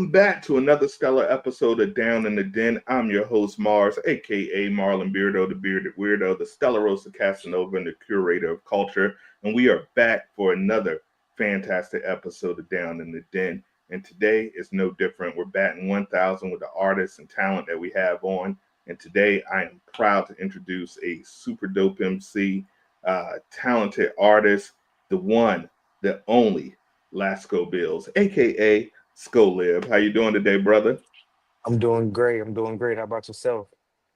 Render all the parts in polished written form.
Welcome back to another stellar episode of Down in the Den. I'm your host, Mars, aka Marlon Beardo, the bearded weirdo, the Stellarosa Casanova, and the curator of culture. And we are back for another fantastic episode of Down in the Den. And today is no different. We're batting 1,000 with the artists and talent that we have on. And today I am proud to introduce a super dope MC, talented artist, the one, the only Lasko Bills, aka Skolib. How you doing today, brother? I'm doing great. I'm doing great. How about yourself?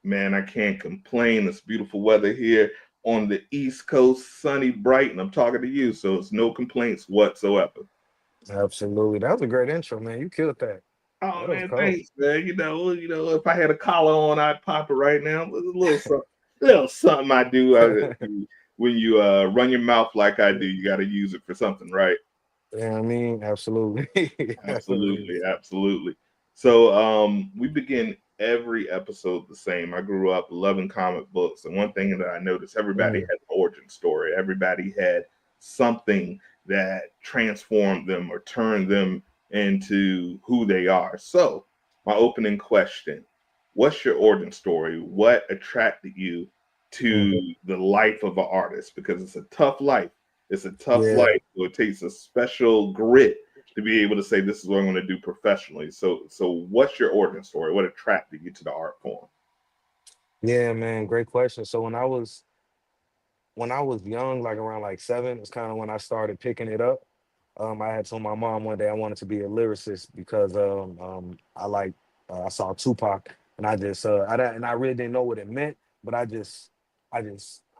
Man, I can't complain. It's beautiful weather here on the East Coast, sunny, bright, and I'm talking to you, so it's no complaints whatsoever. Absolutely. That was a great intro, man. You killed that. Oh That was man, cold. thanks, man. If I had a collar on, I'd pop it right now. A little something I do. When you run your mouth like I do, you got to use it for something, right? Yeah, I mean, absolutely. Absolutely. Absolutely, absolutely. So we begin every episode the same. I grew up loving comic books, and one thing that I noticed, everybody Mm, had an origin story. Everybody had something that transformed them or turned them into who they are. So my opening question: what's your origin story? What attracted you mm. to the life of an artist? Because it's a tough life. It's a tough Yeah. life. So it takes a special grit to be able to say this is what I'm going to do professionally. So what's your origin story? What attracted you to the art form? Yeah, man. Great question. So when I was young, like around like seven, it's kind of when I started picking it up. I had told my mom one day I wanted to be a lyricist because I saw Tupac and I really didn't know what it meant, but I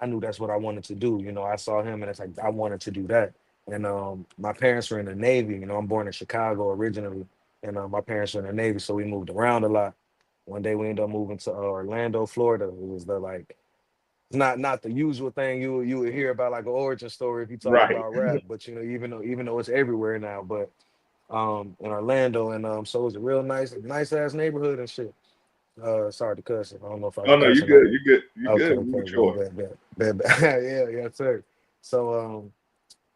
knew that's what I wanted to do. I saw him and it's like I wanted to do that. And my parents were in the Navy. I'm born in Chicago originally, and my parents were in the Navy, so we moved around a lot. One day we ended up moving to Orlando, Florida. It was the like not the usual thing you would hear about like an origin story if you talk Right. about rap, but even though it's everywhere now, but in Orlando, and so it was a real nice ass neighborhood and shit. Sorry to cuss. I don't know if I Oh can no, cuss you or not. good. You good. You Okay, good. You okay, mature. yeah, yeah, sir. So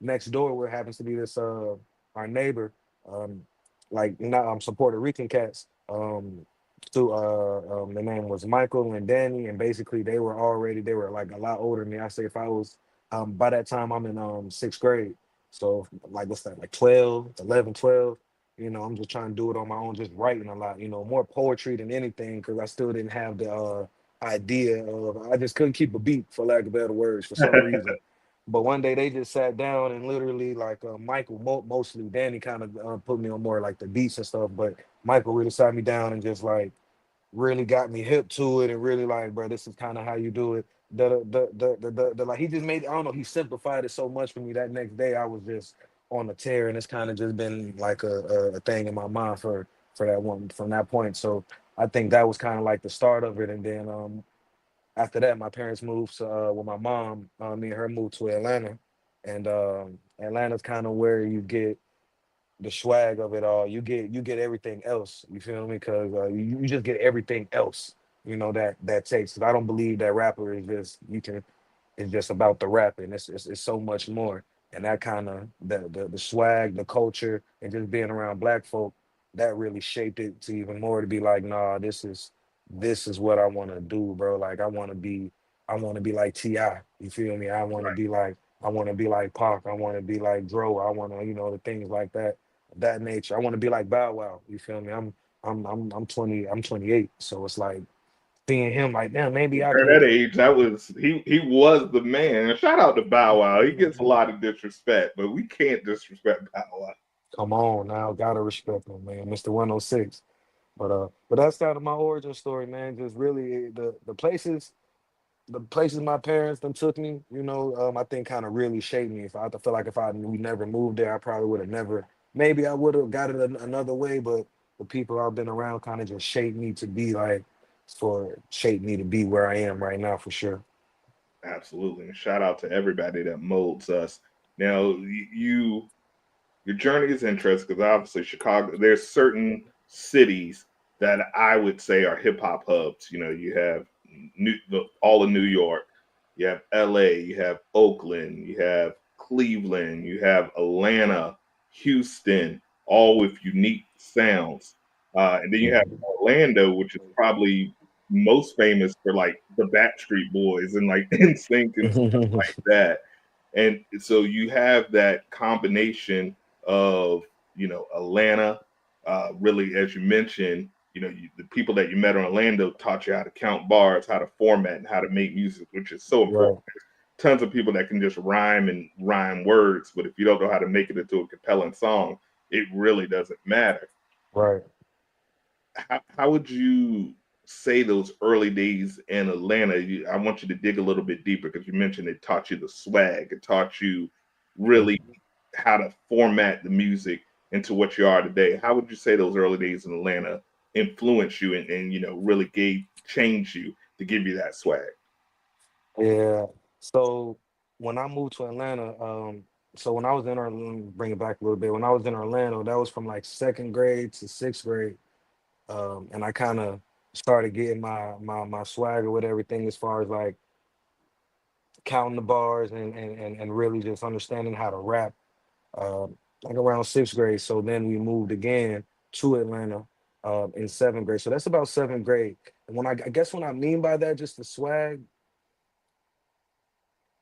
next door where happens to be this our neighbor, um like not some Puerto Rican cats. The name was Michael and Danny, and basically they were like a lot older than me. I say if I was by that time I'm in sixth grade. So like what's that, like 12, 11, 12. I'm just trying to do it on my own, just writing a lot, more poetry than anything, because I still didn't have the idea of, I just couldn't keep a beat, for lack of better words, for some reason. But one day they just sat down and literally like Michael, mostly Danny kind of put me on more like the beats and stuff, but Michael really sat me down and just like really got me hip to it and really like, bro, this is kind of how you do it. Like he just made, I don't know, he simplified it so much for me. That next day I was just on a tear, and it's kind of just been like a thing in my mind for that one from that point. So I think that was kind of like the start of it. And then after that, my parents moved to with my mom. Me and her moved to Atlanta, and Atlanta's kind of where you get the swag of it all. You get everything else. You feel me? Because you just get everything else. That takes. 'Cause I don't believe that rapper is just you can. It's just about the rapping. It's so much more. And that kind of the swag, the culture, and just being around black folk, that really shaped it to even more to be like, nah, this is what I want to do, bro. Like I want to be like Ti. You feel me? I want to be like Pac. I want to be like Dro. I want to, the things like that nature. I want to be like Bow Wow. You feel me? I'm 20. I'm 28. So it's like seeing him like, damn, maybe I At could. that age, that was he was the man. And shout out to Bow Wow. He gets a lot of disrespect, but we can't disrespect Bow Wow. Come on now, gotta respect him, man, Mr. 106. But that's kind of my origin story, man. Just really the places my parents them took me, I think kind of really shaped me. If I feel like if we never moved there, I probably would have never. Maybe I would have got it another way, but the people I've been around kind of just shaped me to be like, for shaped me to be where I am right now, for sure. Absolutely. And shout out to everybody that molds us. Now you your journey is interesting because obviously Chicago, there's certain cities that I would say are hip hop hubs. You have all of New York, you have LA, you have Oakland, you have Cleveland, you have Atlanta, Houston, all with unique sounds. And then you have Mhm. Orlando, which is probably most famous for like the Backstreet Boys and like NSYNC and stuff like that. And so you have that combination of, Atlanta, really, as you mentioned, the people that you met in Orlando taught you how to count bars, how to format, and how to make music, which is so important. Right, Tons of people that can just rhyme and rhyme words, but if you don't know how to make it into a compelling song, it really doesn't matter. right. How would you say those early days in Atlanta? I want you to dig a little bit deeper because you mentioned it taught you the swag, it taught you really Mhm. how to format the music into what you are today. How would you say those early days in Atlanta influenced you and really changed you to give you that swag? Yeah. So when I moved to Atlanta, so when I was in Orlando, bring it back a little bit. When I was in Orlando, that was from like second grade to sixth grade, and I kind of started getting my swagger with everything as far as like counting the bars and really just understanding how to rap. Like around sixth grade. So then we moved again to Atlanta in seventh grade. So that's about seventh grade. And I guess what I mean by that, just the swag,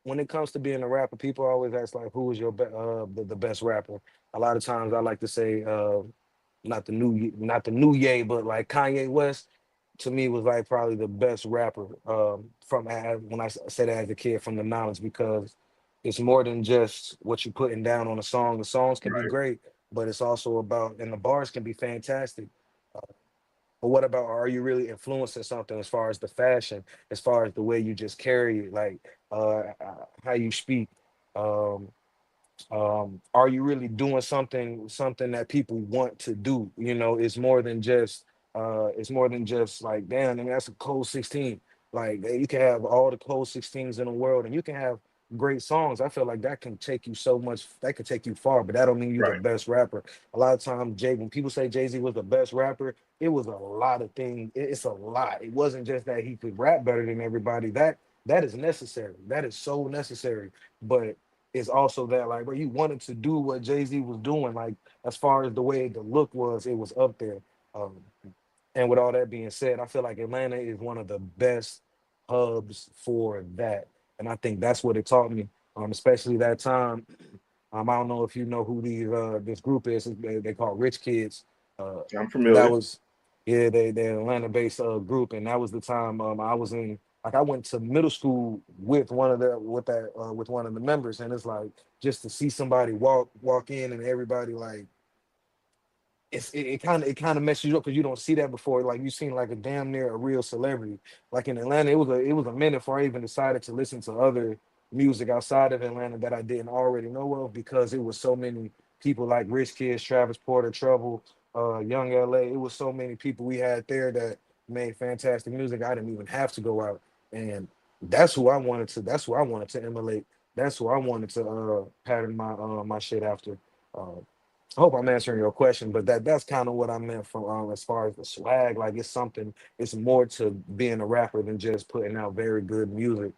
when it comes to being a rapper, people always ask like, who is the best rapper? A lot of times I like to say, not the new Ye, but like Kanye West. To me, was like probably the best rapper when said as a kid from the knowledge because it's more than just what you're putting down on a song. The songs can be Right, great, but it's also about and the bars can be fantastic. But what about are you really influencing something as far as the fashion, as far as the way you just carry it, like how you speak? Um, are you really doing something that people want to do? It's more than just like, damn, I mean, that's a cold 16. Like you can have all the cold 16s in the world and you can have great songs. I feel like that can take you so much, that could take you far, but that don't mean you're the right, best rapper. A lot of times when people say Jay-Z was the best rapper, it was a lot of things. It's a lot. It wasn't just that he could rap better than everybody. That is necessary. That is so necessary. But it's also that like where you wanted to do what Jay-Z was doing, like as far as the way the look was, it was up there. Um, and with all that being said, I feel like Atlanta is one of the best hubs for that. And I think that's what it taught me, especially that time. I don't know if you know who this group is. They call Rich Kids. Uh, I'm that familiar. was yeah, they Atlanta based group, and that was the time I was in. Like I went to middle school with one of the members, and it's like just to see somebody walk in and everybody like it kind of messes you up because you don't see that before. Like you seen like a damn near a real celebrity. Like in Atlanta, it was a minute before I even decided to listen to other music outside of Atlanta that I didn't already know of because it was so many people like Rich Kids, Travis Porter, Trouble, Young LA. It was so many people we had there that made fantastic music. I didn't even have to go out, and That's who I wanted to emulate. That's who I wanted to pattern my shit after. Uh, I hope I'm answering your question, but that's kind of what I meant from as far as the swag. Like it's more to being a rapper than just putting out very good music.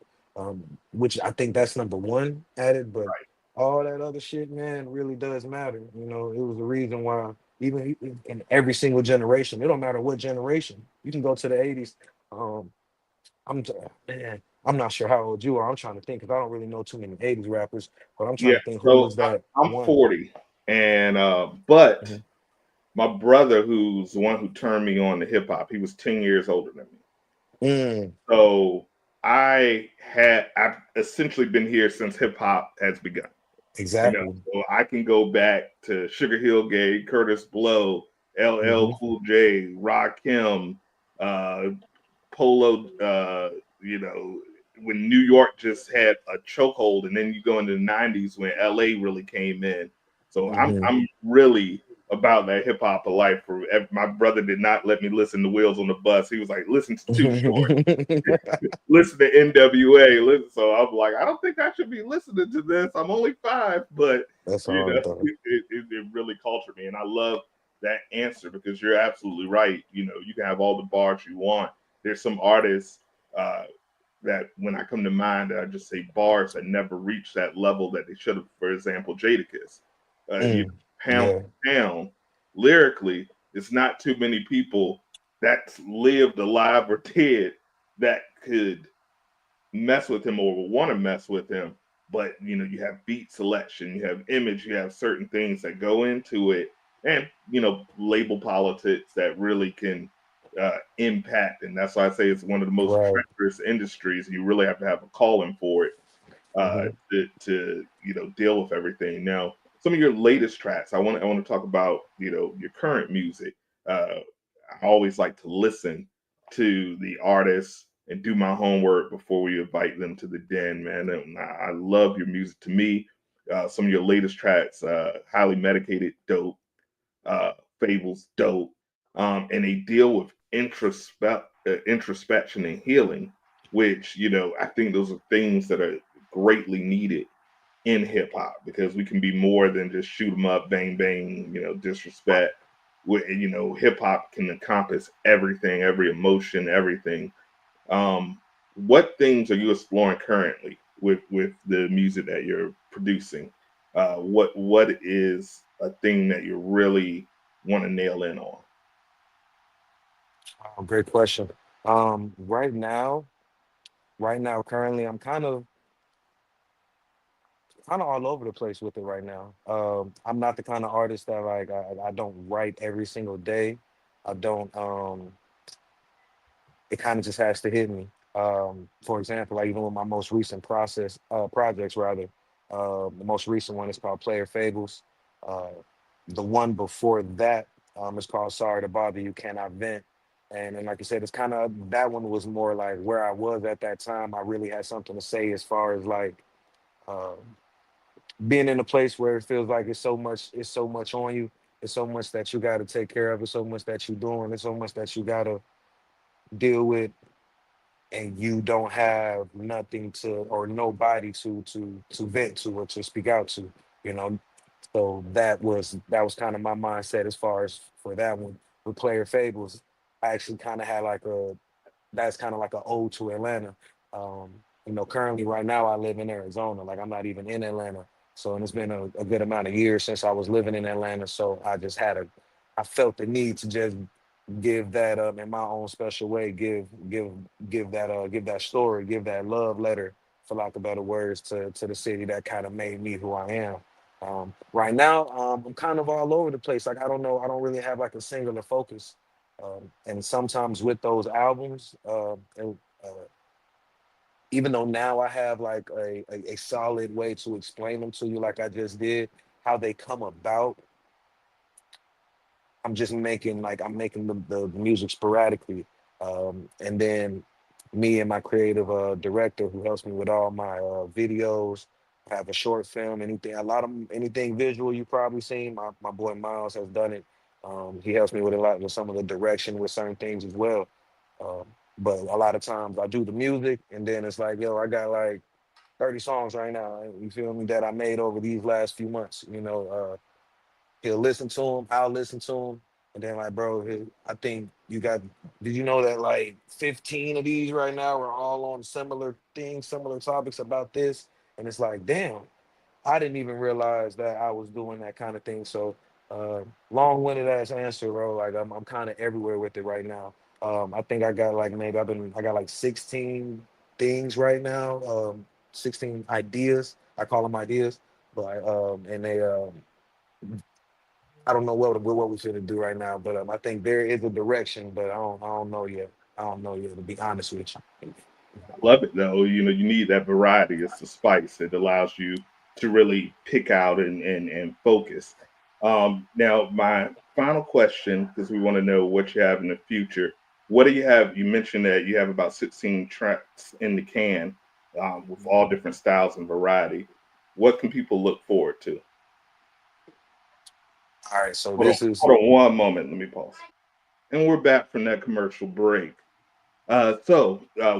Which I think that's number one at it, but all that other shit, man, really does matter. It was the reason why even in every single generation, it don't matter what generation. You can go to the 80s. Um, I'm t- man, I'm not sure how old you are. I'm trying to think because I don't really know too many 80s rappers, but I'm trying Yeah. to think who So was that I'm one. 40, and but Mhm. my brother, who's the one who turned me on to hip hop, he was 10 years older than me. Mm, So I've essentially been here since hip hop has begun. exactly. So I can go back to Sugar Hill Gang, Curtis Blow, LL Mhm. Cool J, Rakim, uh, Polo. You know, when New York just had a chokehold, and then you go into the '90s when LA really came in. So Mhm. I'm really about that hip hop of life. My brother did not let me listen to Wheels on the Bus. He was like, "Listen to Too Short, listen to NWA." Listen, so I'm like, I don't think I should be listening to this. I'm only 5, but That's all though. it really cultured me, and I love that answer because you're absolutely right. You can have all the bars you want. There's some artists uh, that when I come to mind, that I just say bars that never reached that level that they should have. For example, Jadakiss, Mm, pound yeah. for pound, lyrically. It's not too many people that's lived, alive, or dead that could mess with him or will want to mess with him. But you have beat selection, you have image, you have certain things that go into it, and label politics that really can impact. And that's why I say it's one of the most Right. treacherous industries. You really have to have a calling for it Hmm. to deal with everything. Now, some of your latest tracks, I want to talk about your current music. I always like to listen to the artists and do my homework before we invite them to the den, man. And I love your music. To me, some of your latest tracks, highly medicated, dope. Uh, Fables, dope. And they deal with introspection and healing, which I think those are things that are greatly needed in hip hop because we can be more than just shoot 'em up, bang bang, disrespect. Hip hop can encompass everything, every emotion, everything. What things are you exploring currently with the music that you're producing? What is a thing that you really want to nail in on? Oh, great question. Right now, currently, I'm kind of all over the place with it right now. I'm not the kind of artist that like I don't write every single day. I don't. It kind of just has to hit me. For example, like even with my most recent projects rather, the most recent one is called Player Fables. Uh, the one before that is called Sorry to Bother You, Cannot Vent. And like I said, it's kind of that one was more like where I was at that time. I really had something to say as far as like uh, being in a place where it feels like it's so much on you. It's so much that you got to take care of. It's so much that you're doing. It's so much that you got to deal with, and you don't have nothing to or nobody to vent to or to speak out to, you know. So that was kind of my mindset as far as for that one. With Player Fables, I actually kind of had like a that's kind of like an ode to Atlanta. Um, currently right now I live in Arizona. Like I'm not even in Atlanta. So and it's been a good amount of years since I was living in Atlanta. So I felt the need to just give that up in my own special way. Give that story, give that love letter, for lack of better words, to the city that kind of made me who I am. Right now, I'm kind of all over the place. Like I don't know, I don't really have like a singular focus, and sometimes with those albums, and even though now I have like a solid way to explain them to you, like I just did, how they come about, I'm making the music sporadically, and then me and my creative director who helps me with all my videos. I have a short film, anything visual you probably seen. My boy Miles has done it. He helps me with a lot with some of the direction with certain things as well. Um, but a lot of times I do the music, and then it's like, yo, I got like 30 songs right now. You feel me? That I made over these last few months. He'll listen to them, I'll listen to them, and then like, bro, I think you got. Did you know that like 15 of these right now are all on similar things, similar topics about this? And it's like, damn, I didn't even realize that I was doing that kind of thing. So, long-winded ass answer, bro. Like I'm kind of everywhere with it right now. I think I got like maybe I got like 16 things right now. 16 ideas. I call them ideas, but and they I don't know what we should do right now, but I think there is a direction, but I don't know yet. I don't know yet, to be honest with you. I love it though. You need that variety. It's the spice. It allows you to really pick out and focus. Now, my final question, because we want to know what you have in the future. What do you have? You mentioned that you have about 16 tracks in the can, with all different styles and variety. What can people look forward to? All right, so Hold on, this is hold on one moment. Let me pause. And we're back from that commercial break.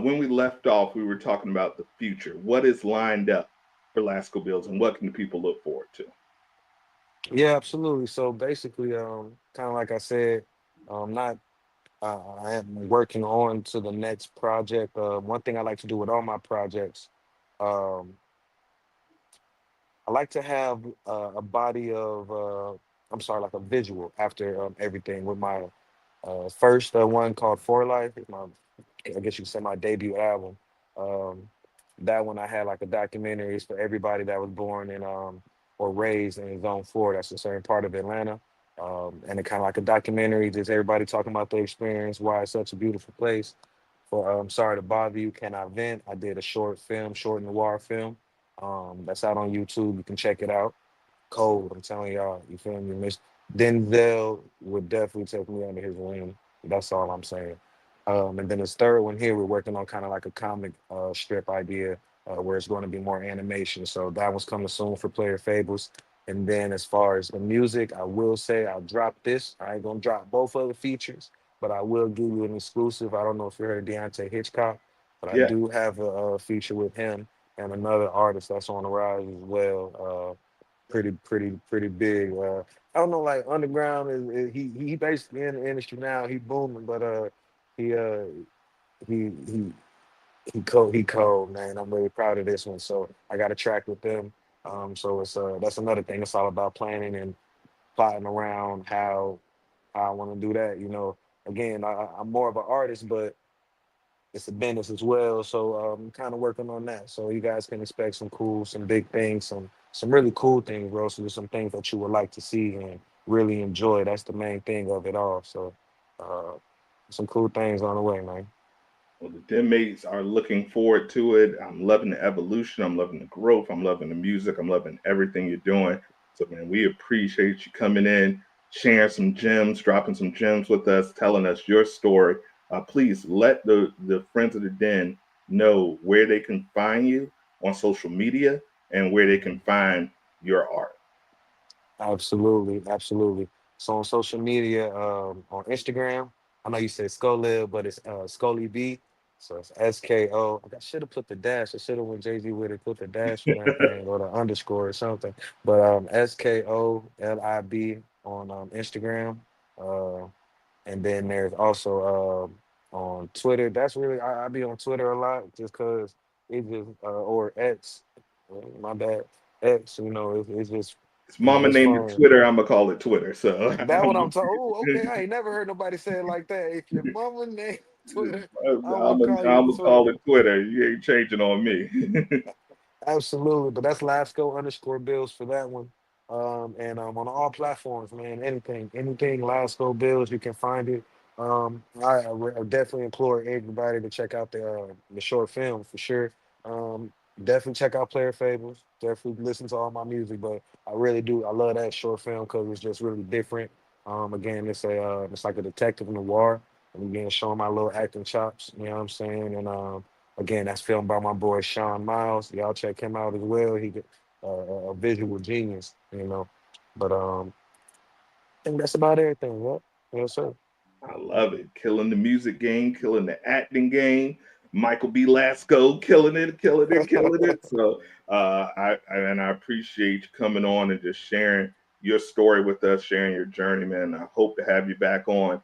When we left off, we were talking about the future. What is lined up for Lasko Bills, and what can the people look forward to? yeah, absolutely. So basically, kind of like I said, not I am working on to the next project. One thing I like to do with all my projects, um, I like to have a body of I'm sorry, like a visual after everything with my first one called For Life. It's my, I guess you could say my debut album. Um, that one I had like a documentary. It's for everybody that was born in or raised in Zone 4. That's a certain part of Atlanta. And it kind of like a documentary, just everybody talking about their experience, why it's such a beautiful place. For Sorry to Bother You, Can I Vent? I did a short film, short noir film. That's out on YouTube. You can check it out. Cold. I'm telling y'all, you feel me? Miss Denzel would definitely take me under his wing. That's all I'm saying. And then this third one here, we're working on kind of like a comic strip idea where it's going to be more animation. So that one's coming soon for Player Fables. And then as far as the music, I will say I'll drop this. I ain't gonna drop both other features, but I will give you an exclusive. I don't know if you heard of Deontay Hitchcock, but I Yeah. do have a feature with him and another artist that's on the rise as well. Pretty big. I don't know, like underground he basically in the industry now. He booming, but he uh he he cold, man. I'm really proud of this one. So I got a track with them. So it's that's another thing. It's all about planning and plotting around how I want to do that. You know, again, I'm more of an artist, but it's a business as well. So I'm kind of working on that. So you guys can expect some cool, some big things, some really cool things, bro. So there's some things that you would like to see and really enjoy. That's the main thing of it all. So uh, some cool things on the way, man. Well, the den mates are looking forward to it. I'm loving the evolution. I'm loving the growth. I'm loving the music. I'm loving everything you're doing. So, man, we appreciate you coming in, sharing some gems, dropping some gems with us, telling us your story. Please let the friends of the den know where they can find you on social media and where they can find your art. Absolutely, absolutely. So on social media, on Instagram, I know you said Skolib, but it's Scully B. So it's SKO. I should have put the dash. I should have went Jay Z with it, put the dash or anything or the underscore or something. But SKOLIB on Instagram. Uh, and then there's also on Twitter. That's really I be on Twitter a lot just because it just or X. My bad. X. You know, it's just His mama it's named it fun. Twitter. I'm gonna call it Twitter. So That what I'm talking. Oh, okay. I ain't never heard nobody say it like that. If your mama name Twitter, I'm gonna call you I'm gonna call Twitter. it Twitter. You ain't changing on me. Absolutely, but that's Lasko underscore Bills for that one. And on all platforms, man, anything Lasko Bills, you can find it. I definitely implore everybody to check out the short film for sure. Um, definitely check out Player Fables. Definitely listen to all my music, but I really do. I love that short film because it's just really different. Again, it's like a detective noir, and again, showing my little acting chops. You know what I'm saying? And again, that's filmed by my boy Sean Miles. Y'all check him out as well. He a visual genius, you know. But I think that's about everything. Yep. Yes, sir. I love it. Killing the music game, killing the acting game. Michael B. Lasco, killing it, killing it, killing it. So I appreciate you coming on and just sharing your story with us, sharing your journey, man. I hope to have you back on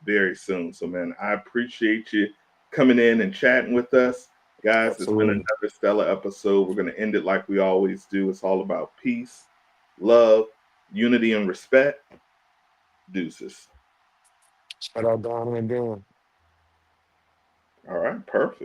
very soon. So, man, I appreciate you coming in and chatting with us, guys. It's been Absolutely. another stellar episode. We're gonna end it like we always do. It's all about peace, love, unity, and respect. Deuces. Shout out Don and Dan. All right, perfect.